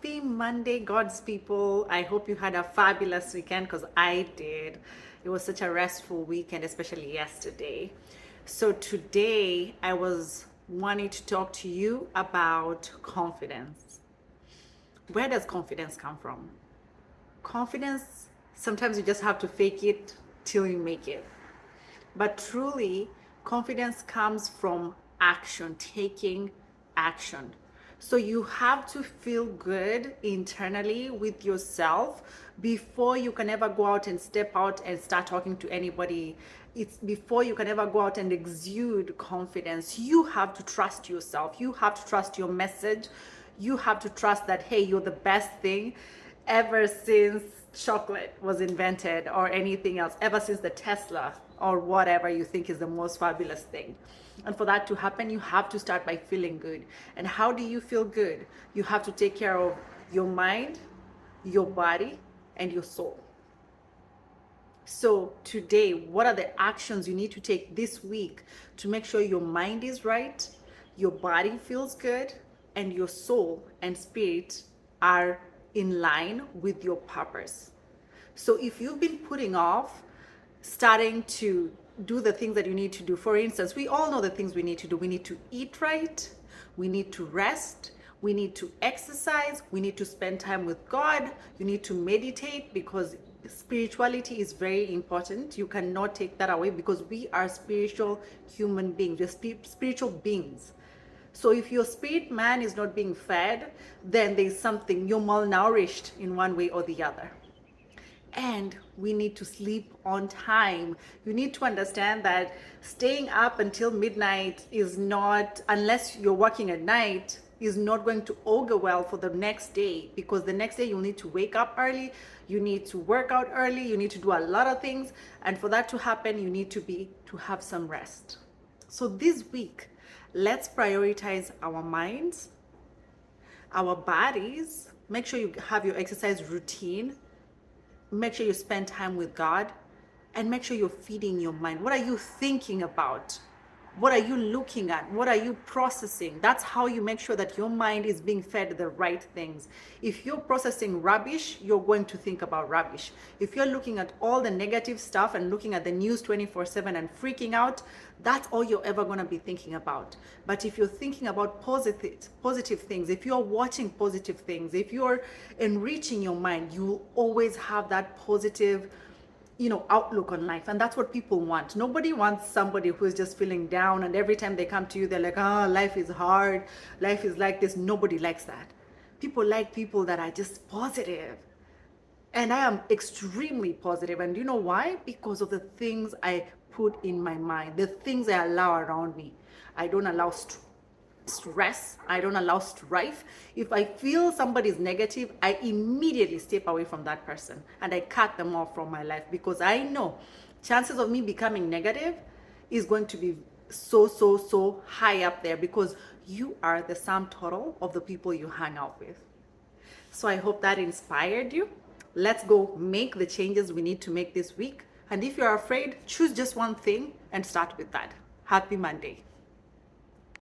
Happy Monday, God's people. I hope you had a fabulous weekend because I did. It was such a restful weekend, especially yesterday. So today I was wanting to talk to you about confidence. Where does confidence come from? Confidence, sometimes you just have to fake it till you make it. But truly, confidence comes from action, taking action. So you have to feel good internally with yourself before you can ever go out and step out and start talking to anybody. It's before you can ever go out and exude confidence. You have to trust yourself. You have to trust your message. You have to trust that, hey, you're the best thing ever since chocolate was invented or anything else, ever since the Tesla or whatever you think is the most fabulous thing. And for that to happen, you have to start by feeling good. And how do you feel good? You have to take care of your mind, your body, and your soul. So today, what are the actions you need to take this week to make sure your mind is right, your body feels good, and your soul and spirit are in line with your purpose? So if you've been putting off starting to do the things that you need to do, for instance, we all know the things we need to do. We need to eat right, we need to rest, we need to exercise, we need to spend time with God, you need to meditate, because spirituality is very important. You cannot take that away, because we are spiritual human beings, we're spiritual beings. So if your spirit man is not being fed, then there's something, you're malnourished in one way or the other. And we need to sleep on time. You need to understand that staying up until midnight is not, unless you're working at night, is not going to augur well for the next day, because the next day you'll need to wake up early, you need to work out early, you need to do a lot of things, and for that to happen, you need to have some rest. So this week, let's prioritize our minds, our bodies. Make sure you have your exercise routine. Make sure you spend time with God, and make sure you're feeding your mind. What are you thinking about? What are you looking at? What are you processing? That's how you make sure that your mind is being fed the right things. If you're processing rubbish, you're going to think about rubbish. If you're looking at all the negative stuff and looking at the news 24/7 and freaking out, that's all you're ever going to be thinking about. But if you're thinking about positive things, if you're watching positive things, if you're enriching your mind, you'll always have that positive outlook on life. And that's what people want. Nobody wants somebody who is just feeling down, and every time they come to you, they're like, oh, life is hard, life is like this. Nobody likes that. People like people that are just positive. And I am extremely positive. And you know why? Because of the things I put in my mind, the things I allow around me. I don't allow stress, I don't allow strife. If I feel somebody's negative, I immediately step away from that person and I cut them off from my life, because I know chances of me becoming negative is going to be so high up there, because you are the sum total of the people you hang out with. So I hope that inspired you. Let's go make the changes we need to make this week. And if you're afraid, choose just one thing and start with that. Happy Monday.